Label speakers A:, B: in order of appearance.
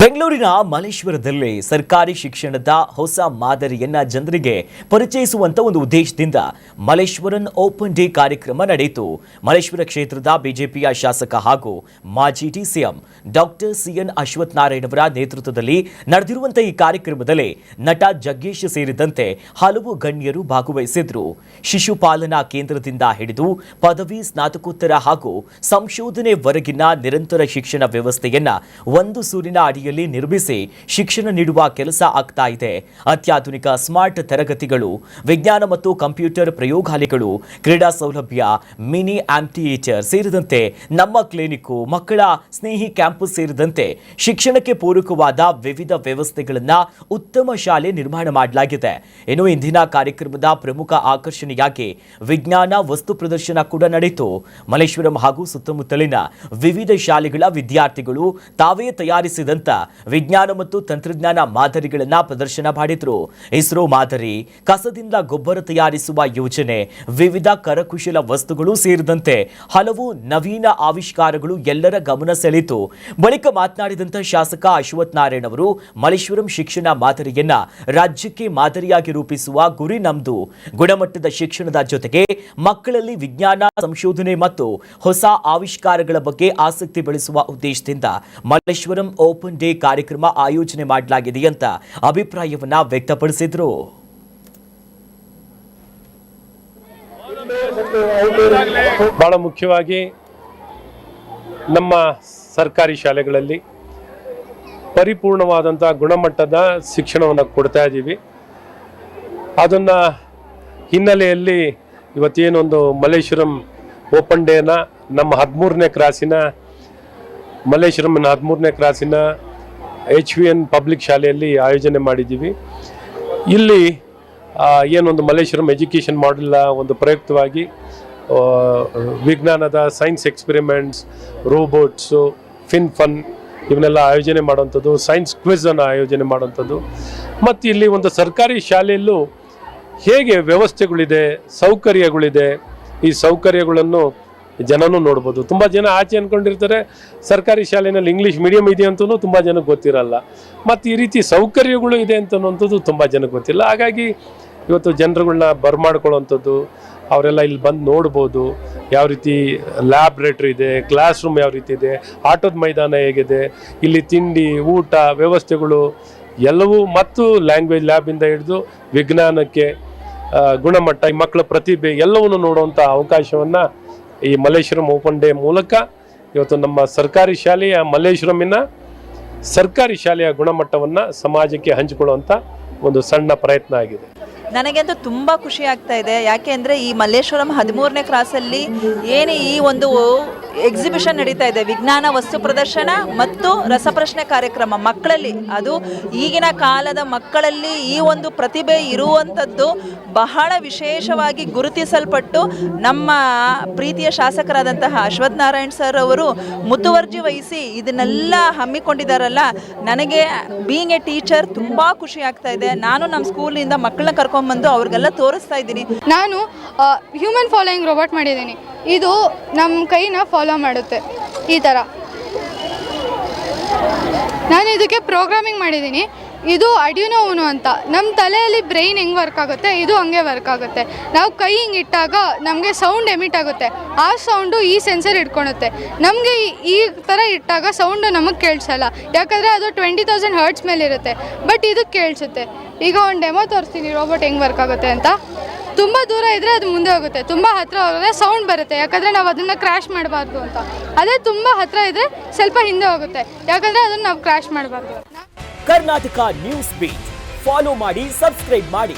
A: ಬೆಂಗಳೂರಿನ ಮಲ್ಲೇಶ್ವರದಲ್ಲಿ ಸರ್ಕಾರಿ ಶಿಕ್ಷಣದ ಹೊಸ ಮಾದರಿಯನ್ನ ಜನರಿಗೆ ಪರಿಚಯಿಸುವಂತ ಒಂದು ಉದ್ದೇಶದಿಂದ ಮಲ್ಲೇಶ್ವರನ್ ಓಪನ್ ಡೇ ಕಾರ್ಯಕ್ರಮ ನಡೆಯಿತು. ಮಲ್ಲೇಶ್ವರ ಕ್ಷೇತ್ರದ ಬಿಜೆಪಿಯ ಶಾಸಕ ಹಾಗೂ ಮಾಜಿ DCM doctor CN Ashwath Narayan ಅವರ ನೇತೃತ್ವದಲ್ಲಿ ನಡೆದಿರುವಂತಹ ಈ ಕಾರ್ಯಕ್ರಮದಲ್ಲಿ ನಟ ಜಗ್ಗೇಶ್ ಸೇರಿದಂತೆ ಹಲವು ಗಣ್ಯರು ಭಾಗವಹಿಸಿದ್ರು. ಶಿಶುಪಾಲನಾ ಕೇಂದ್ರದಿಂದ ಹಿಡಿದು ಪದವಿ, ಸ್ನಾತಕೋತ್ತರ ಹಾಗೂ ಸಂಶೋಧನೆವರೆಗಿನ ನಿರಂತರ ಶಿಕ್ಷಣ ವ್ಯವಸ್ಥೆಯನ್ನ ಒಂದು ಸೂರಿನ ಅಡಿಯಲ್ಲಿ ನಿರ್ಮಿಸಿ ಶಿಕ್ಷಣ ನೀಡುವ ಕೆಲಸ ಆಗ್ತಾ ಇದೆ. ಅತ್ಯಾಧುನಿಕ ಸ್ಮಾರ್ಟ್ ತರಗತಿಗಳು, ವಿಜ್ಞಾನ ಮತ್ತು ಕಂಪ್ಯೂಟರ್ ಪ್ರಯೋಗಾಲಯಗಳು, ಕ್ರೀಡಾ ಸೌಲಭ್ಯ, ಮಿನಿ ಆಂಫಿಥಿಯೇಟರ್ ಸೇರಿದಂತೆ ನಮ್ಮ ಕ್ಲಿನಿಕ್, ಮಕ್ಕಳ ಸ್ನೇಹಿ ಕ್ಯಾಂಪಸ್ ಸೇರಿದಂತೆ ಶಿಕ್ಷಣಕ್ಕೆ ಪೂರಕವಾದ ವಿವಿಧ ವ್ಯವಸ್ಥೆಗಳನ್ನು ಉತ್ತಮ ಶಾಲೆ ನಿರ್ಮಾಣ ಮಾಡಲಾಗಿದೆ. ಇನ್ನು ಇಂದಿನ ಕಾರ್ಯಕ್ರಮದ ಪ್ರಮುಖ ಆಕರ್ಷಣೆಯಾಗಿ ವಿಜ್ಞಾನ ವಸ್ತು ಪ್ರದರ್ಶನ ಕೂಡ ನಡೆಯಿತು. ಮಲ್ಲೇಶ್ವರಂ ಹಾಗೂ ಸುತ್ತಮುತ್ತಲಿನ ವಿವಿಧ ಶಾಲೆಗಳ ವಿದ್ಯಾರ್ಥಿಗಳು ತಾವೇ ತಯಾರಿಸಿದಂತ ವಿಜ್ಞಾನ ಮತ್ತು ತಂತ್ರಜ್ಞಾನ ಮಾದರಿಗಳನ್ನು ಪ್ರದರ್ಶನ ಮಾಡಿದ್ರು. ಇಸ್ರೋ ಮಾದರಿ, ಕಸದಿಂದ ಗೊಬ್ಬರ ತಯಾರಿಸುವ ಯೋಜನೆ, ವಿವಿಧ ಕರಕುಶಲ ವಸ್ತುಗಳು ಸೇರಿದಂತೆ ಹಲವು ನವೀನ ಆವಿಷ್ಕಾರಗಳು ಎಲ್ಲರ ಗಮನ ಸೆಳೆಯಿತು. ಬಳಿಕ ಮಾತನಾಡಿದಂತ ಶಾಸಕ ಅಶ್ವಥ್ ನಾರಾಯಣ್ ಅವರು, ಮಲ್ಲೇಶ್ವರಂ ಶಿಕ್ಷಣ ಮಾದರಿಯನ್ನ ರಾಜ್ಯಕ್ಕೆ ಮಾದರಿಯಾಗಿ ರೂಪಿಸುವ ಗುರಿ ನಮ್ದು. ಗುಣಮಟ್ಟದ ಶಿಕ್ಷಣದ ಜೊತೆಗೆ ಮಕ್ಕಳಲ್ಲಿ ವಿಜ್ಞಾನ, ಸಂಶೋಧನೆ ಮತ್ತು ಹೊಸ ಆವಿಷ್ಕಾರಗಳ ಬಗ್ಗೆ ಆಸಕ್ತಿ ಬೆಳೆಸುವ ಉದ್ದೇಶದಿಂದ ಮಲ್ಲೇಶ್ವರಂ ಓಪನ್ ಡೇ ಕಾರ್ಯಕ್ರಮ ಆಯೋಜನೆ ಮಾಡಲಾಗಿದೆ ಅಂತ ಅಭಿಪ್ರಾಯವನ್ನ ವ್ಯಕ್ತಪಡಿಸಿದ್ರು.
B: ಬಹಳ ಮುಖ್ಯವಾಗಿ ನಮ್ಮ ಸರ್ಕಾರಿ ಶಾಲೆಗಳಲ್ಲಿ ಪರಿಪೂರ್ಣವಾದಂಥ ಗುಣಮಟ್ಟದ ಶಿಕ್ಷಣವನ್ನು ಕೊಡ್ತಾ ಇದ್ದೀವಿ. ಅದನ್ನ ಹಿನ್ನೆಲೆಯಲ್ಲಿ ಇವತ್ತೇನೊಂದು ಮಲ್ಲೇಶ್ವರಂ ಓಪನ್ ಡೇನ ನಮ್ಮ 13ನೇ ಕ್ರಾಸಿನ ಮಲ್ಲೇಶ್ವರಂನ 13ನೇ ಕ್ರಾಸಿನ HVN ಪಬ್ಲಿಕ್ ಶಾಲೆಯಲ್ಲಿ ಆಯೋಜನೆ ಮಾಡಿದ್ದೀವಿ. ಇಲ್ಲಿ ಏನೊಂದು ಮಲ್ಲೇಶ್ವರಂ ಎಜುಕೇಷನ್ ಮಾಡೆಲ್ ಒಂದು ಪ್ರಯುಕ್ತವಾಗಿ ವಿಜ್ಞಾನದ ಸೈನ್ಸ್ ಎಕ್ಸ್ಪೆರಿಮೆಂಟ್ಸ್, ರೋಬೋಟ್ಸು, ಫನ್ ಇವನ್ನೆಲ್ಲ ಆಯೋಜನೆ ಮಾಡುವಂಥದ್ದು, ಸೈನ್ಸ್ ಕ್ವಿಝನ್ನು ಆಯೋಜನೆ ಮಾಡುವಂಥದ್ದು. ಮತ್ತು ಇಲ್ಲಿ ಒಂದು ಸರ್ಕಾರಿ ಶಾಲೆಯಲ್ಲೂ ಹೇಗೆ ವ್ಯವಸ್ಥೆಗಳಿದೆ, ಸೌಕರ್ಯಗಳಿದೆ, ಈ ಸೌಕರ್ಯಗಳನ್ನು ಜನನೂ ನೋಡ್ಬೋದು. ತುಂಬ ಜನ ಆಚೆ ಅಂದ್ಕೊಂಡಿರ್ತಾರೆ ಸರ್ಕಾರಿ ಶಾಲೆಯಲ್ಲಿ ಇಂಗ್ಲೀಷ್ ಮೀಡಿಯಂ ಇದೆ ಅಂತಲೂ ತುಂಬ ಜನಕ್ಕೆ ಗೊತ್ತಿರಲ್ಲ. ಮತ್ತು ಈ ರೀತಿ ಸೌಕರ್ಯಗಳು ಇದೆ ಅಂತನ್ನುವಂಥದ್ದು ತುಂಬ ಜನಕ್ಕೆ ಗೊತ್ತಿಲ್ಲ. ಹಾಗಾಗಿ ಇವತ್ತು ಜನರುಗಳನ್ನ ಬರಮಾಡ್ಕೊಳ್ಳುವಂಥದ್ದು, ಅವರೆಲ್ಲ ಇಲ್ಲಿ ಬಂದು ನೋಡ್ಬೋದು. ಯಾವ ರೀತಿ ಲ್ಯಾಬ್ರೇಟ್ರಿ ಇದೆ, ಕ್ಲಾಸ್ ರೂಮ್ ಯಾವ ರೀತಿ ಇದೆ, ಆಟದ ಮೈದಾನ ಹೇಗಿದೆ, ಇಲ್ಲಿ ತಿಂಡಿ, ಊಟ ವ್ಯವಸ್ಥೆಗಳು ಎಲ್ಲವೂ, ಮತ್ತು ಲ್ಯಾಂಗ್ವೇಜ್ ಲ್ಯಾಬಿಂದ ಹಿಡಿದು ವಿಜ್ಞಾನಕ್ಕೆ ಗುಣಮಟ್ಟ, ಈ ಮಕ್ಕಳ ಪ್ರತಿಭೆ ಎಲ್ಲವನ್ನು ನೋಡುವಂಥ ಅವಕಾಶವನ್ನು ಈ ಮಲ್ಲೇಶ್ವರಂ ಓಪನ್ ಡೇ ಮೂಲಕ ಇವತ್ತು ನಮ್ಮ ಸರ್ಕಾರಿ ಶಾಲೆಯ ಮಲ್ಲೇಶ್ವರಮಿನ ಸರ್ಕಾರಿ ಶಾಲೆಯ ಗುಣಮಟ್ಟವನ್ನು ಸಮಾಜಕ್ಕೆ ಹಂಚಿಕೊಳ್ಳುವಂಥ ಒಂದು ಸಣ್ಣ ಪ್ರಯತ್ನ ಆಗಿದೆ.
C: ನನಗಂತೂ ತುಂಬ ಖುಷಿ ಆಗ್ತಾ ಇದೆ. ಯಾಕೆ ಅಂದರೆ ಈ ಮಲ್ಲೇಶ್ವರಂ 13ನೇ ಕ್ರಾಸಲ್ಲಿ ಏನು ಈ ಒಂದು ಎಕ್ಸಿಬಿಷನ್ ನಡೀತಾ ಇದೆ, ವಿಜ್ಞಾನ ವಸ್ತು ಪ್ರದರ್ಶನ ಮತ್ತು ರಸಪ್ರಶ್ನೆ ಕಾರ್ಯಕ್ರಮ, ಮಕ್ಕಳಲ್ಲಿ, ಅದು ಈಗಿನ ಕಾಲದ ಮಕ್ಕಳಲ್ಲಿ ಈ ಒಂದು ಪ್ರತಿಭೆ ಇರುವಂಥದ್ದು ಬಹಳ ವಿಶೇಷವಾಗಿ ಗುರುತಿಸಲ್ಪಟ್ಟು ನಮ್ಮ ಪ್ರೀತಿಯ ಶಾಸಕರಾದಂತಹ ಅಶ್ವಥ್ ನಾರಾಯಣ್ ಸರ್ ಅವರು ಮುತುವರ್ಜಿ ವಹಿಸಿ ಇದನ್ನೆಲ್ಲ ಹಮ್ಮಿಕೊಂಡಿದ್ದಾರಲ್ಲ. ನನಗೆ ಬೀಯಿಂಗ್ ಎ ಟೀಚರ್ ತುಂಬ ಖುಷಿ ಆಗ್ತಾ ಇದೆ. ನಾನು ನಮ್ಮ ಸ್ಕೂಲಿಂದ ಮಕ್ಕಳನ್ನ ಕರ್ಕೊಂಡ್ಬಂದು ಅವ್ರಿಗೆಲ್ಲ ತೋರಿಸ್ತಾ ಇದ್ದೀನಿ.
D: ನಾನು ಹ್ಯೂಮನ್ ಫಾಲೋಯಿಂಗ್ ರೋಬೋಟ್ ಮಾಡಿದ್ದೀನಿ. ಇದು ನಮ್ಮ ಕೈನ ಫಾಲೋ ಮಾಡುತ್ತೆ ಈ ಥರ. ನಾನು ಇದಕ್ಕೆ ಪ್ರೋಗ್ರಾಮಿಂಗ್ ಮಾಡಿದ್ದೀನಿ. ಇದು ಆರ್ಡುಯಿನೋ ಊನೋ ಅಂತ. ನಮ್ಮ ತಲೆಯಲ್ಲಿ ಬ್ರೈನ್ ಹೆಂಗೆ ವರ್ಕ್ ಆಗುತ್ತೆ, ಇದು ಹಂಗೆ ವರ್ಕ್ ಆಗುತ್ತೆ. ನಾವು ಕೈ ಹಿಂಗೆ ಇಟ್ಟಾಗ ನಮಗೆ ಸೌಂಡ್ ಎಮಿಟ್ ಆಗುತ್ತೆ. ಆ ಸೌಂಡು ಈ ಸೆನ್ಸರ್ ಇಟ್ಕೊಳುತ್ತೆ. ನಮಗೆ ಈ ಥರ ಇಟ್ಟಾಗ ಸೌಂಡು ನಮಗೆ ಕೇಳಿಸಲ್ಲ, ಯಾಕಂದರೆ ಅದು 20,000 ಹರ್ಟ್ಸ್ ಮೇಲೆ ಇರುತ್ತೆ. ಬಟ್ ಇದು ಕೇಳಿಸುತ್ತೆ. ಈಗ ಒಂದು ಡೆಮೋ ತೋರಿಸ್ತೀನಿ ರೋಬೋಟ್ ಹೆಂಗೆ ವರ್ಕ್ ಆಗುತ್ತೆ ಅಂತ. ತುಂಬ ದೂರ ಇದ್ದರೆ ಅದು ಮುಂದೆ ಹೋಗುತ್ತೆ, ತುಂಬ ಹತ್ತಿರ ಹೋದರೆ ಸೌಂಡ್ ಬರುತ್ತೆ, ಯಾಕಂದರೆ ನಾವು ಅದನ್ನು ಕ್ರ್ಯಾಶ್ ಮಾಡಬಾರ್ದು ಅಂತ. ಅದೇ ತುಂಬ ಹತ್ತಿರ ಇದ್ದರೆ ಸ್ವಲ್ಪ ಹಿಂದೆ ಹೋಗುತ್ತೆ, ಯಾಕಂದರೆ ಅದನ್ನು ನಾವು ಕ್ರ್ಯಾಶ್ ಮಾಡಬಾರ್ದು.
A: ಕರ್ನಾಟಕ ನ್ಯೂಸ್ ಬೀಟ್ ಫಾಲೋ ಮಾಡಿ, ಸಬ್ಸ್ಕ್ರೈಬ್ ಮಾಡಿ.